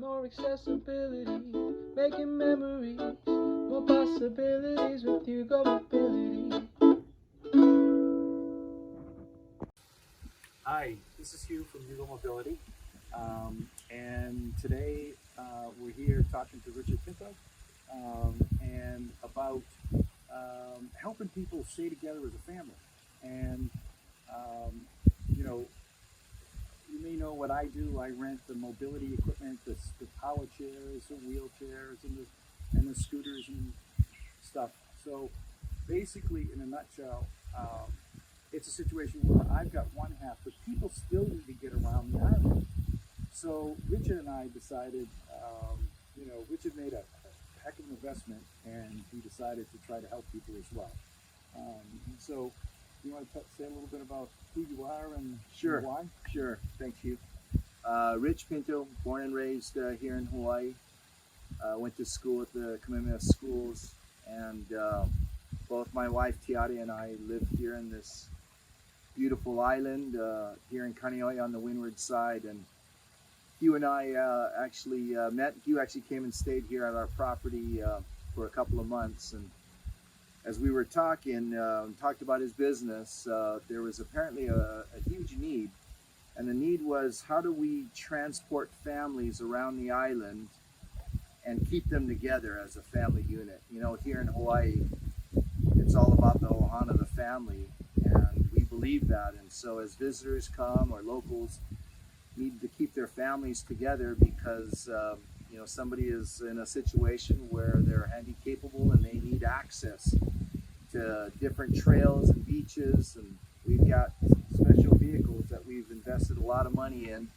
more accessibility, making memories, more possibilities with UGo Mobility. Hi, this is Hugh from UGo Mobility, and today we're here talking to Richard Pinto and about helping people stay together as a family. And you know, you may know what I do. I rent the mobility equipment, the power chairs, the wheelchairs, and the scooters and stuff. So basically, in a nutshell, it's a situation where I've got one half, but people still need to get around the island. So Richard and I decided, Richard made a heck of an investment, and he decided to try to help people as well. So you want to say a little bit about who you are and Sure. why? Sure. Thanks, Hugh. Rich Pinto, born and raised here in Hawaii. Went to school at the Kamehameha Schools, and both my wife Tiare and I live here in this beautiful island here in Kaneohe on the windward side. And Hugh and I actually met. Hugh actually came and stayed here at our property for a couple of months, and as we were talking, talked about his business, there was apparently a huge need. And the need was, how do we transport families around the island and keep them together as a family unit? You know, here in Hawaii, it's all about the Ohana, the family, and we believe that. And so as visitors come, or locals need to keep their families together because somebody is in a situation where they're handy capable and they need access to different trails and beaches, and we've got special vehicles that we've invested a lot of money in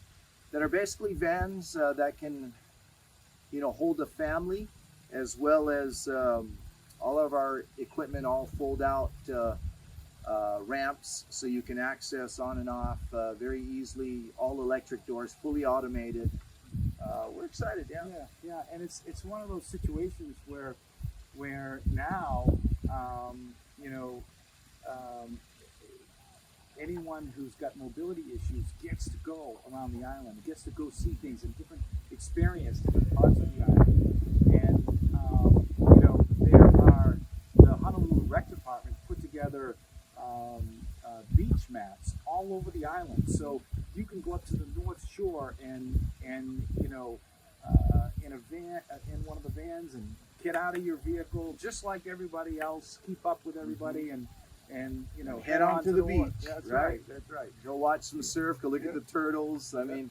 that are basically vans that can hold a family, as well as all of our equipment all fold out ramps so you can access on and off very easily, all electric doors, fully automated. We're excited. Yeah, and it's one of those situations where now anyone who's got mobility issues gets to go around the island, gets to go see things and experience different parts of the island. And there are the Honolulu Rec Department put together beach mats all over the island, so you can go up to the North Shore and in a van, in one of the vans, and get out of your vehicle just like everybody else, keep up with everybody, and head on to the beach. That's right. That's right. Go watch some surf, go look at the turtles. I mean,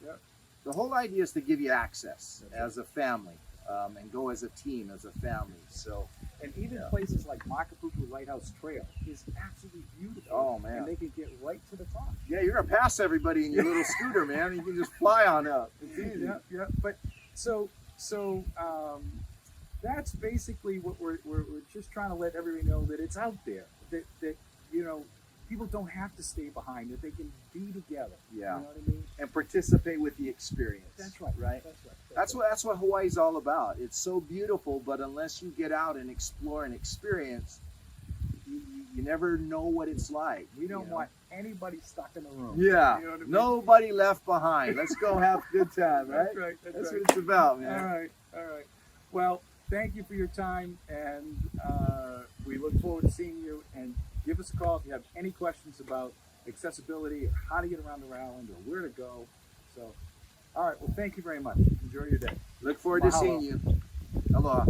the whole idea is to give you access as a family, and go as a team, as a family. So, and even places like Makapuku Lighthouse Trail is absolutely beautiful. Oh man! And they can get right to the top. Yeah, you're gonna pass everybody in your little scooter, man. You can just fly on up. It's easy. Yeah. But so that's basically what we're just trying to let everybody know, that it's out there. That people don't have to stay behind, that they can be together. Yeah. You know what I mean? And participate with the experience. That's right. Right? That's right. That's what Hawaii's all about. It's so beautiful, but unless you get out and explore and experience, you never know what it's like. We don't want anybody stuck in the room. Yeah. You know what I mean? Nobody left behind. Let's go have a good time, right? That's right. That's what it's about, man. All right. Well, thank you for your time, and we look forward to seeing you. And give us a call if you have any questions about accessibility, or how to get around the island, or where to go. So, all right. Well, thank you very much. Enjoy your day. Look forward to Mahalo. seeing you. Aloha.